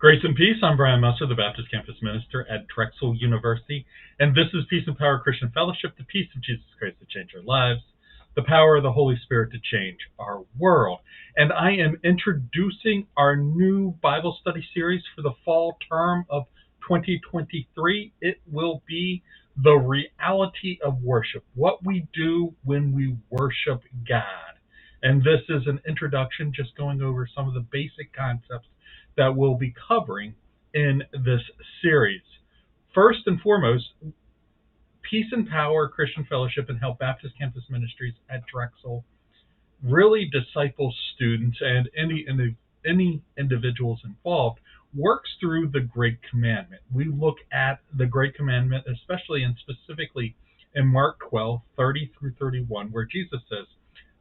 Grace and peace. I'm Brian Musser, the Baptist Campus Minister at Drexel University, and this is Peace and Power Christian Fellowship, the peace of Jesus Christ to change our lives, the power of the Holy Spirit to change our world. And I am introducing our new Bible study series for the fall term of 2023. It will be the reality of worship, what we do when we worship God. And this is an introduction, just going over some of the basic concepts that we'll be covering in this series. First and foremost, Peace and Power Christian Fellowship and Help Baptist Campus Ministries at Drexel really disciples students and any individuals involved works through the Great Commandment. We look at the Great Commandment, especially and specifically in Mark 12:30 through 31, where Jesus says,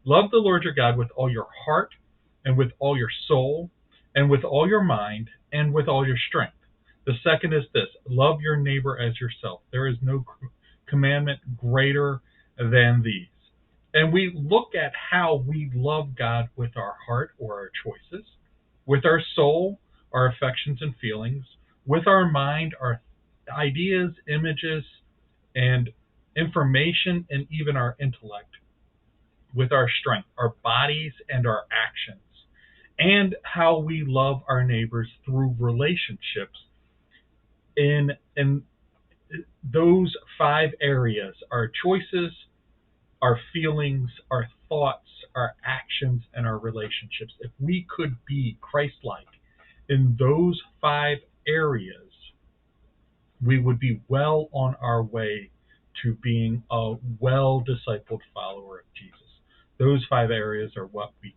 "Love the Lord your God with all your heart and with all your soul and with all your mind, and with all your strength." The second is this: love your neighbor as yourself. There is no commandment greater than these. And we look at how we love God with our heart or our choices, with our soul, our affections and feelings, with our mind, our ideas, images, and information, and even our intellect, with our strength, our bodies, and our actions, and how we love our neighbors through relationships in those five areas: our choices, our feelings, our thoughts, our actions, and our relationships. If we could be Christ-like in those five areas, we would be well on our way to being a well-discipled follower of Jesus. Those five areas are what we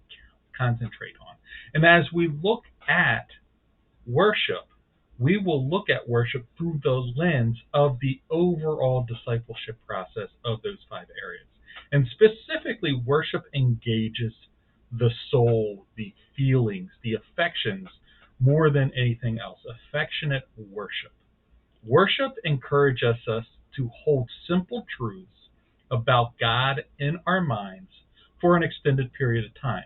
concentrate on. And as we look at worship, we will look at worship through the lens of the overall discipleship process of those five areas. And specifically, worship engages the soul, the feelings, the affections, more than anything else. Affectionate worship. Worship encourages us to hold simple truths about God in our minds for an extended period of time.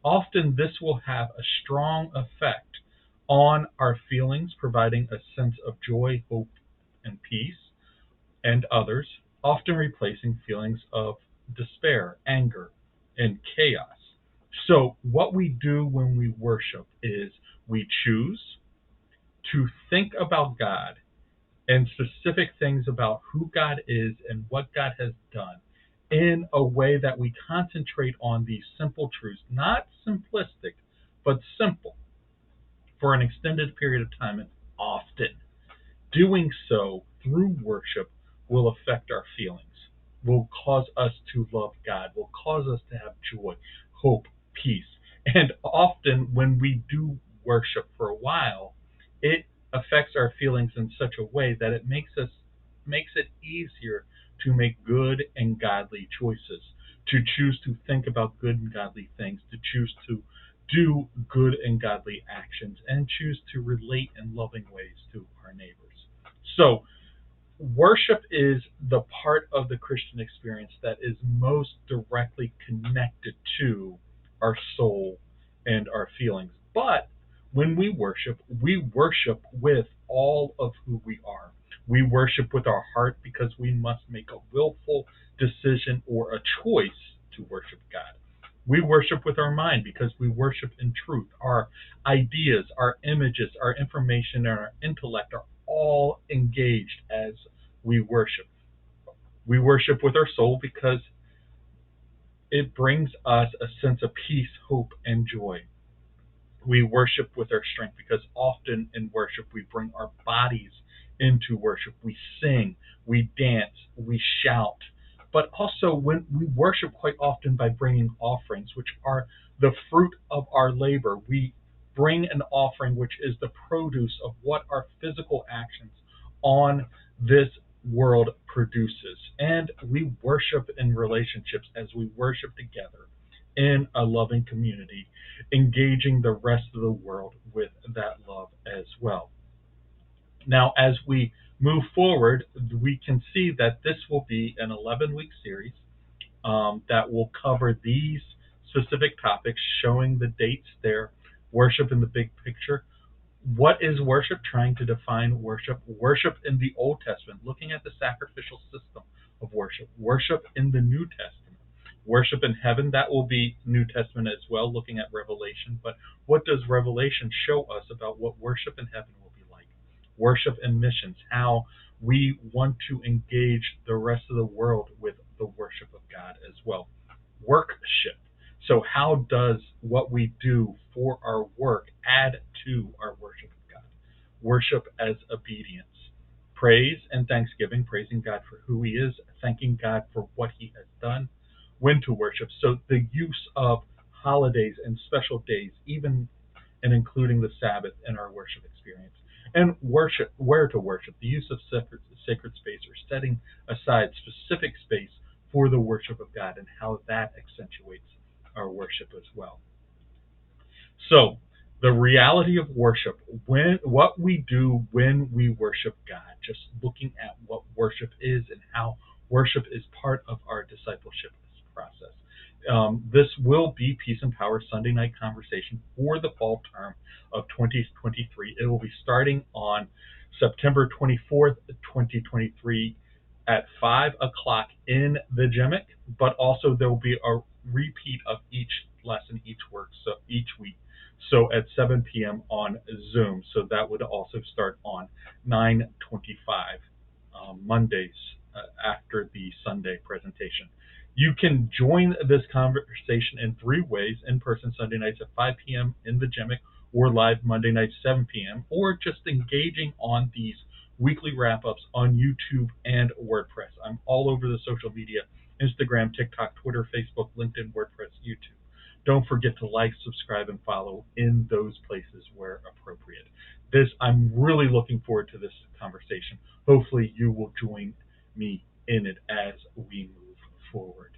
Often this will have a strong effect on our feelings, providing a sense of joy, hope, and peace, and others, often replacing feelings of despair, anger, and chaos. So what we do when we worship is we choose to think about God and specific things about who God is and what God has done in a way that we concentrate on these simple truths, not simplistic, but simple, for an extended period of time. And often doing so through worship will affect our feelings, will cause us to love God, will cause us to have joy, hope, peace. And often when we do worship for a while, it affects our feelings in such a way that it makes it easier to make good and godly choices, to choose to think about good and godly things, to choose to do good and godly actions, and choose to relate in loving ways to our neighbors. So worship is the part of the Christian experience that is most directly connected to our soul and our feelings. But when we worship with all of who we are. We worship with our heart because we must make a willful decision or a choice to worship God. We worship with our mind because we worship in truth. Our ideas, our images, our information, and our intellect are all engaged as we worship. We worship with our soul because it brings us a sense of peace, hope, and joy. We worship with our strength because often in worship we bring our bodies into worship. We sing, we dance, we shout. But also when we worship quite often by bringing offerings, which are the fruit of our labor. We bring an offering which is the produce of what our physical actions on this world produces. And we worship in relationships as we worship together in a loving community, engaging the rest of the world with that love as well. Now, as we move forward, we can see that this will be an 11-week series that will cover these specific topics, showing the dates there, worship in the big picture, What is worship? Trying to define worship. Worship in the Old Testament, looking at the sacrificial system of worship. Worship in the New Testament. Worship in heaven, that will be New Testament as well, looking at Revelation. But what does Revelation show us about what worship in heaven will be like? Worship and missions, how we want to engage the rest of the world with the worship of God as well. Workship. So how does what we do for our work add to our worship of God? Worship as obedience. Praise and thanksgiving, praising God for who he is, thanking God for what he has done. When to worship. So the use of holidays and special days, even and including the Sabbath in our worship experience. And worship, where to worship, the use of sacred space or setting aside specific space for the worship of God and how that accentuates our worship as well. So the reality of worship, what we do when we worship God, just looking at what worship is and how worship is part of our discipleship process. This will be Peace and Power Sunday night conversation for the fall term of 2023. It will be starting on September 24th, 2023 at 5 o'clock in the JEMIC, but also there will be a repeat of each lesson each week. So at 7 p.m. on Zoom. So that would also start on 9/25 Mondays after the Sunday presentation. You can join this conversation in 3 ways: in person Sunday nights at 5 p.m. in the JEMIC, or live Monday nights 7 p.m., or just engaging on these weekly wrap-ups on YouTube and WordPress. I'm all over the social media: Instagram, TikTok, Twitter, Facebook, LinkedIn, WordPress, YouTube. Don't forget to like, subscribe, and follow in those places where appropriate. I'm really looking forward to this conversation. Hopefully you will join me in it as we move forward.